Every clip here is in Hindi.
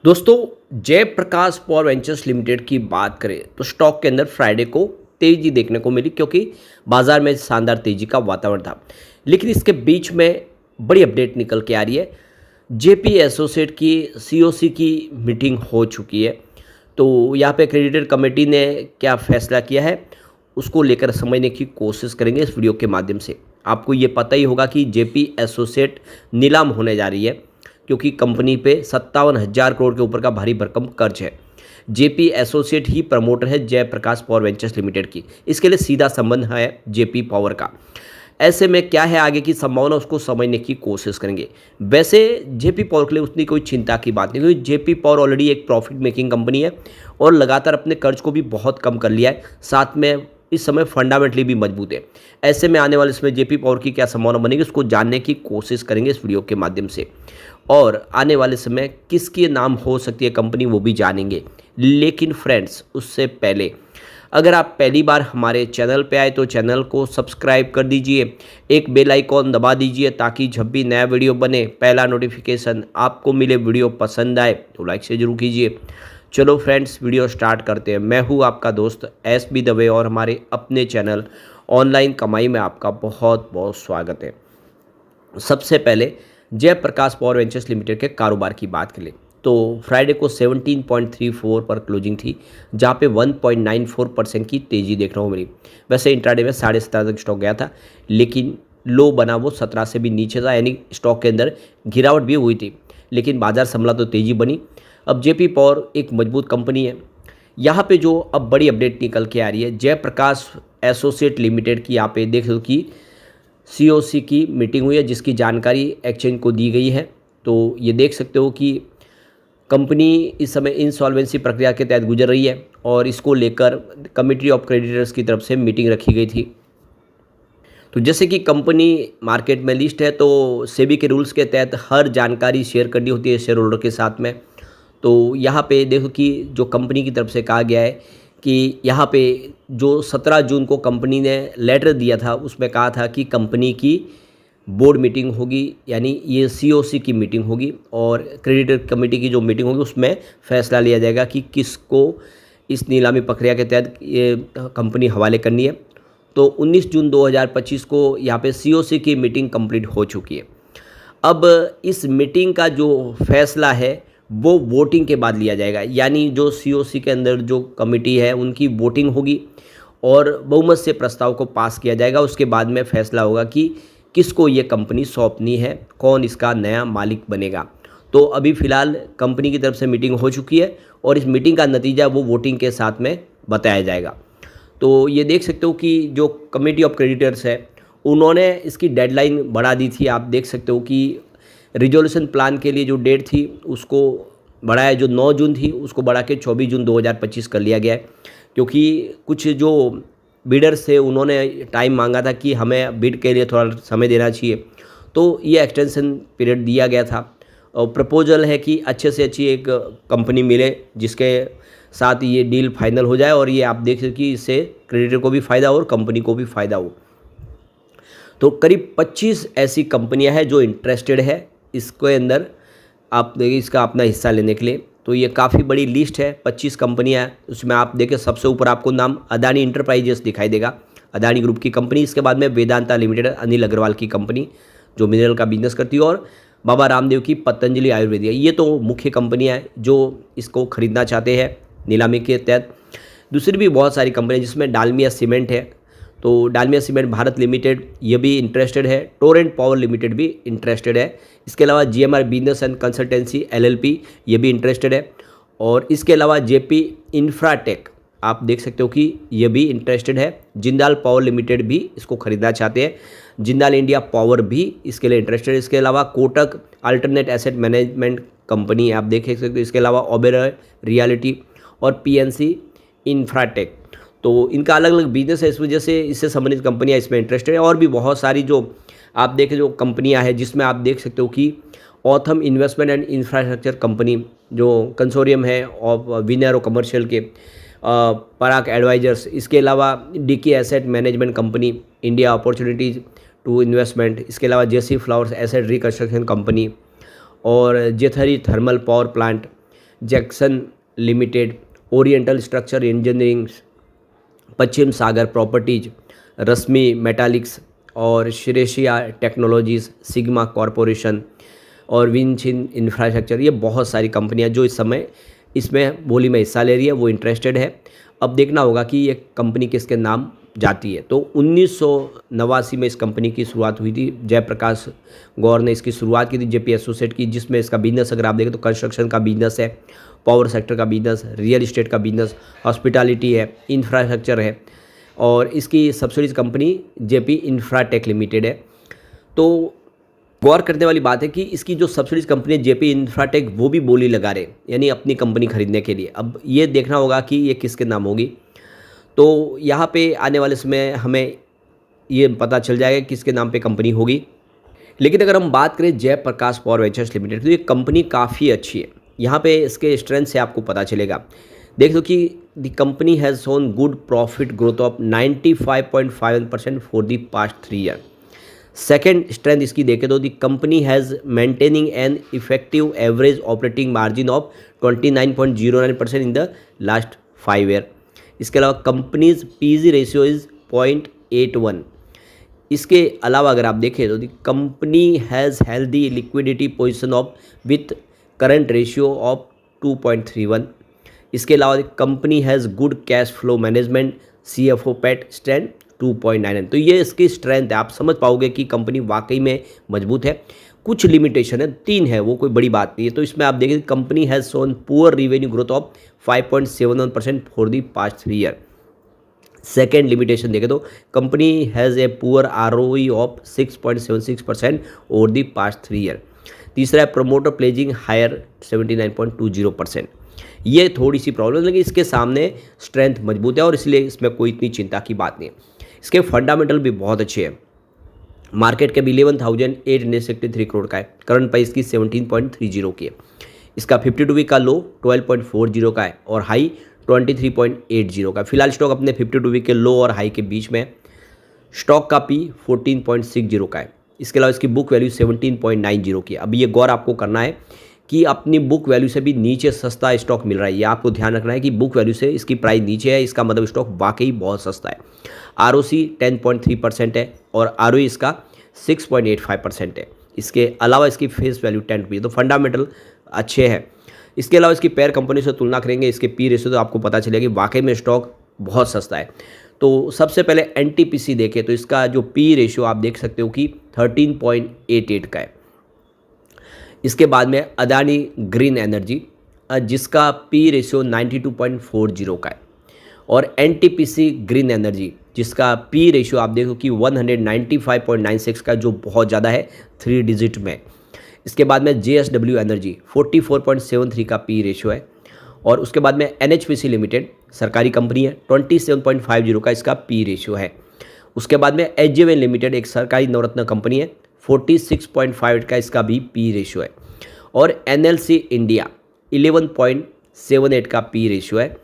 दोस्तों, जयप्रकाश पावर वेंचर्स लिमिटेड की बात करें तो स्टॉक के अंदर फ्राइडे को तेजी देखने को मिली क्योंकि बाजार में शानदार तेजी का वातावरण था। लेकिन इसके बीच में बड़ी अपडेट निकल के आ रही है। जेपी एसोसिएट की सीओसी की मीटिंग हो चुकी है। तो यहाँ पे क्रेडिटर कमेटी ने क्या फैसला किया है उसको लेकर समझने की कोशिश करेंगे इस वीडियो के माध्यम से। आपको ये पता ही होगा कि जेपी एसोसिएट नीलाम होने जा रही है क्योंकि कंपनी पे 57,000 करोड़ के ऊपर का भारी भरकम कर्ज है। जेपी एसोसिएट ही प्रमोटर है जयप्रकाश पावर वेंचर्स लिमिटेड की। इसके लिए सीधा संबंध है जेपी पावर का। ऐसे में क्या है आगे की संभावना उसको समझने की कोशिश करेंगे। वैसे जेपी पावर के लिए उतनी कोई चिंता की बात नहीं क्योंकि जेपी पावर ऑलरेडी एक प्रॉफिट मेकिंग कंपनी है और लगातार अपने कर्ज को भी बहुत कम कर लिया है। साथ में इस समय फंडामेंटली भी मजबूत है। ऐसे में आने वाले समय जेपी पावर की क्या संभावना बनेगी उसको जानने की कोशिश करेंगे इस वीडियो के माध्यम से। और आने वाले समय किसके नाम हो सकती है कंपनी वो भी जानेंगे। लेकिन फ्रेंड्स, उससे पहले अगर आप पहली बार हमारे चैनल पे आए तो चैनल को सब्सक्राइब कर दीजिए, एक बेल आइकॉन दबा दीजिए ताकि जब भी नया वीडियो बने पहला नोटिफिकेशन आपको मिले। वीडियो पसंद आए तो लाइक से जरूर कीजिए। चलो फ्रेंड्स, वीडियो स्टार्ट करते हैं। मैं हूँ आपका दोस्त एस बी दवे और हमारे अपने चैनल ऑनलाइन कमाई में आपका बहुत बहुत स्वागत है। सबसे पहले जयप्रकाश पावर वेंचर्स लिमिटेड के कारोबार की बात करें तो फ्राइडे को 17.34 पर क्लोजिंग थी, जहां पे 1.94% की तेज़ी देखने को मिली। वैसे इंट्राडे में 17.5 तक स्टॉक गया था, लेकिन लो बना वो 17 से भी नीचे था, यानी स्टॉक के अंदर गिरावट भी हुई थी। लेकिन बाजार संभला तो तेज़ी बनी। अब जेपी पावर एक मजबूत कंपनी है। यहाँ पे जो अब बड़ी अपडेट निकल के आ रही है, जयप्रकाश एसोसिएट लिमिटेड की यहाँ पे देख लो कि सीओसी की मीटिंग हुई है जिसकी जानकारी एक्सचेंज को दी गई है। तो ये देख सकते हो कि कंपनी इस समय इंसॉल्वेंसी प्रक्रिया के तहत गुजर रही है और इसको लेकर कमिटी ऑफ क्रेडिटर्स की तरफ से मीटिंग रखी गई थी। तो जैसे कि कंपनी मार्केट में लिस्ट है तो सेबी के रूल्स के तहत हर जानकारी शेयर करनी होती है शेयर होल्डर के साथ में। तो यहाँ पे देखो कि जो कंपनी की तरफ से कहा गया है कि यहाँ पे जो 17 जून को कंपनी ने लेटर दिया था उसमें कहा था कि कंपनी की बोर्ड मीटिंग होगी, यानी ये सीओसी की मीटिंग होगी और क्रेडिटर कमेटी की जो मीटिंग होगी उसमें फैसला लिया जाएगा कि किसको इस नीलामी प्रक्रिया के तहत ये कंपनी हवाले करनी है। तो 19 जून 2025 को यहाँ पे सीओसी की मीटिंग कंप्लीट हो चुकी है। अब इस मीटिंग का जो फैसला है वो वोटिंग के बाद लिया जाएगा, यानी जो सीओसी के अंदर जो कमेटी है उनकी वोटिंग होगी और बहुमत से प्रस्ताव को पास किया जाएगा। उसके बाद में फैसला होगा कि किसको ये कंपनी सौंपनी है, कौन इसका नया मालिक बनेगा। तो अभी फ़िलहाल कंपनी की तरफ से मीटिंग हो चुकी है और इस मीटिंग का नतीजा वो वोटिंग के साथ में बताया जाएगा। तो ये देख सकते हो कि जो कमेटी ऑफ क्रेडिटर्स है उन्होंने इसकी डेडलाइन बढ़ा दी थी। आप देख सकते हो कि रिजोल्यूशन प्लान के लिए जो डेट थी उसको बढ़ाया, जो 9 जून थी उसको बढ़ा के 24 जून 2025 कर लिया गया है क्योंकि कुछ जो बिडर्स थे उन्होंने टाइम मांगा था कि हमें बिड के लिए थोड़ा समय देना चाहिए। तो ये एक्सटेंशन पीरियड दिया गया था और प्रपोजल है कि अच्छे से अच्छी एक कंपनी मिले जिसके साथ ये डील फाइनल हो जाए और ये आप देख सकते कि इससे क्रेडिटर को भी फ़ायदा हो और कंपनी को भी फ़ायदा हो। तो करीब 25 ऐसी कंपनियां हैं जो इंटरेस्टेड है इसके अंदर, आप देखिए इसका अपना हिस्सा लेने के लिए। तो ये काफ़ी बड़ी लिस्ट है, 25 कंपनियां हैं। उसमें आप देखें सबसे ऊपर आपको नाम अदानी इंटरप्राइजेस दिखाई देगा, अदानी ग्रुप की कंपनी। इसके बाद में वेदांता लिमिटेड, अनिल अग्रवाल की कंपनी जो मिनरल का बिजनेस करती है, और बाबा रामदेव की पतंजलि आयुर्वेदिक। ये तो मुख्य कंपनियाँ हैं जो इसको खरीदना चाहते हैं नीलामी के तहत। दूसरी भी बहुत सारी कंपनियाँ जिसमें डालमिया सीमेंट है, तो डालमिया सीमेंट भारत लिमिटेड ये भी इंटरेस्टेड है। टोरेंट पावर लिमिटेड भी इंटरेस्टेड है। इसके अलावा GMR business and consultancy LLP ये भी इंटरेस्टेड है। और इसके अलावा जेपी इंफ्राटेक आप देख सकते हो कि ये भी इंटरेस्टेड है। जिंदाल पावर लिमिटेड भी इसको खरीदना चाहते हैं। जिंदाल इंडिया पावर भी इसके लिए इंटरेस्टेड है। इसके अलावा Kotak alternate asset management company आप देख सकते हो। इसके अलावा ओबेरॉय रियलिटी और पीएनसी इंफ्राटेक, तो इनका अलग अलग बिजनेस है, इस वजह से इससे संबंधित कंपनियां इसमें इंटरेस्टेड है। और भी बहुत सारी जो आप देखें जो कंपनियां हैं जिसमें आप देख सकते हो कि Autham investment and infrastructure company जो कंसोरियम है और विनर और कमर्शियल के, पराग एडवाइजर्स, इसके अलावा DK asset management company, India opportunities to investment, इसके अलावा JC flowers asset reconstruction company और जेथरी thermal power plant, Jackson limited, oriental structure engineering, Paschim Sagar properties, Rashmi metallics और श्रेशिया टेक्नोलॉजीज़, सिग्मा कॉरपोरेशन और विनचिन इंफ्रास्ट्रक्चर। ये बहुत सारी कंपनियां जो इस समय इसमें बोली में हिस्सा ले रही है, वो इंटरेस्टेड है। अब देखना होगा कि ये कंपनी किसके नाम जाती है। तो 1989 में इस कंपनी की शुरुआत हुई थी। जयप्रकाश गौर ने इसकी शुरुआत की थी, जेपी एसोसिएट की, जिसमें इसका बिजनेस अगर आप देखें तो कंस्ट्रक्शन का बिजनेस है, पावर सेक्टर का बिजनेस, रियल इस्टेट का बिजनेस, हॉस्पिटैलिटी है, इंफ्रास्ट्रक्चर है और इसकी subsidies company JP Infratech limited है। तो गौर करने वाली बात है कि इसकी जो सब्सिडीज कंपनी है जेपी इंफ्राटेक, वो भी बोली लगा रहे, यानी अपनी कंपनी खरीदने के लिए। अब ये देखना होगा कि ये किसके नाम होगी। तो यहाँ पे आने वाले समय हमें ये पता चल जाएगा किसके नाम पे कंपनी होगी। लेकिन अगर हम बात करें जयप्रकाश पावर वेंचर्स लिमिटेड, तो ये कंपनी काफ़ी अच्छी है। यहाँ पे इसके स्ट्रेंथ से आपको पता चलेगा। देख दो कि the company has shown good profit growth of 95.51% for the past 3 year. Second strength इसकी देखें तो the company has maintaining an effective average operating margin of 29.09% in the last 5 year. इसके अलावा कंपनीज पीजी रेशियो इज़ 0.81। इसके अलावा अगर आप देखें तो the company has healthy liquidity position of with current ratio of 2.31। इसके अलावा the company has good cash flow management, CFO PAT stand 2.99। तो ये इसकी स्ट्रेंथ है। आप समझ पाओगे कि कंपनी वाकई में मजबूत है। कुछ लिमिटेशन है, 3 है, वो कोई बड़ी बात नहीं है। तो इसमें आप देखें company has shown poor revenue growth of 5.71% for the past 3 year. Second limitation देखें तो company has a poor ROE of 6.76% over the past 3 year. तीसरा है प्रोमोटर प्लेजिंग हायर 79.20%। ये थोड़ी सी प्रॉब्लम है, लेकिन इसके सामने स्ट्रेंथ मजबूत है और इसलिए इसमें कोई इतनी चिंता की बात नहीं है। इसके फंडामेंटल भी बहुत अच्छे हैं। मार्केट कैप 11,863 करोड़ का है, करंट प्राइस की 17.30 की है। इसका 52 वीक का लो 12.40 का है और हाई 23.80 का। फिलहाल स्टॉक अपने 52 वीक के लो और हाई के बीच में। स्टॉक का P 14.60 का है। इसके अलावा इसकी बुक वैल्यू 17.90 की है। अब ये गौर आपको करना है कि अपनी बुक वैल्यू से भी नीचे सस्ता स्टॉक मिल रहा है। ये आपको ध्यान रखना है कि बुक वैल्यू से इसकी प्राइस नीचे है, इसका मतलब स्टॉक वाकई बहुत सस्ता है। ROC 10.3% है और ROE इसका 6.85% है। इसके अलावा इसकी फेस वैल्यू 10 रुपये। तो फंडामेंटल अच्छे हैं। इसके अलावा इसकी पेयर कंपनी से तुलना करेंगे, इसके P रेशियो तो आपको पता चलेगा कि वाकई में स्टॉक बहुत सस्ता है। तो सबसे पहले NTPC देखें तो इसका जो P रेशियो आप देख सकते हो कि 13.88 का है। इसके बाद में अदानी ग्रीन एनर्जी, जिसका P रेशियो 92.40 का है और NTPC ग्रीन एनर्जी, जिसका P रेशियो आप देखो कि 195.96 का, जो बहुत ज़्यादा है 3 डिजिट में। इसके बाद में JSW एनर्जी 44.73 का P रेशियो है और उसके बाद में NHPC लिमिटेड सरकारी कंपनी है, 27.50 का इसका P रेशियो है। उसके बाद में HJVN लिमिटेड एक सरकारी नवरत्न कंपनी है, 46.5 का इसका भी P रेशियो है और NLC इंडिया 11.78 का P रेशियो है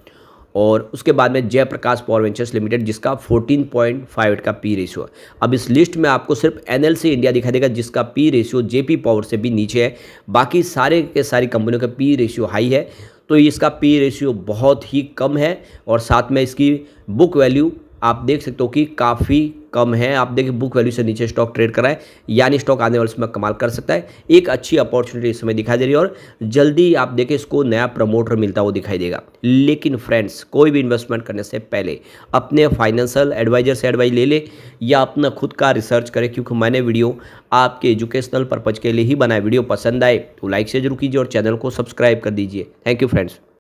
और उसके बाद में जयप्रकाश पावर वेंचर्स लिमिटेड, जिसका 14.58 का P रेशियो है। अब इस लिस्ट में आपको सिर्फ NLC इंडिया दिखाई देगा, जिसका P रेशियो JP पावर से भी नीचे है। बाकी सारे के सारी कंपनियों का P रेशियो हाई है, तो इसका P रेशियो बहुत ही कम है और साथ में इसकी बुक वैल्यू आप देख सकते हो कि काफ़ी कम है। आप देखिए बुक वैल्यू से नीचे स्टॉक ट्रेड कर रहा है, यानी स्टॉक आने वाले समय कमाल कर सकता है। एक अच्छी अपॉर्चुनिटी इस समय दिखाई दे रही है और जल्दी आप देखें इसको नया प्रमोटर मिलता हुआ दिखाई देगा। लेकिन फ्रेंड्स, कोई भी इन्वेस्टमेंट करने से पहले अपने फाइनेंशियल एडवाइजर से एडवाइस ले ले या अपना खुद का रिसर्च करें, क्योंकि मैंने वीडियो आपके एजुकेशनल पर्पज़ के लिए ही बनाया। वीडियो पसंद आए तो लाइक से जरूर कीजिए और चैनल को सब्सक्राइब कर दीजिए। Thank you friends.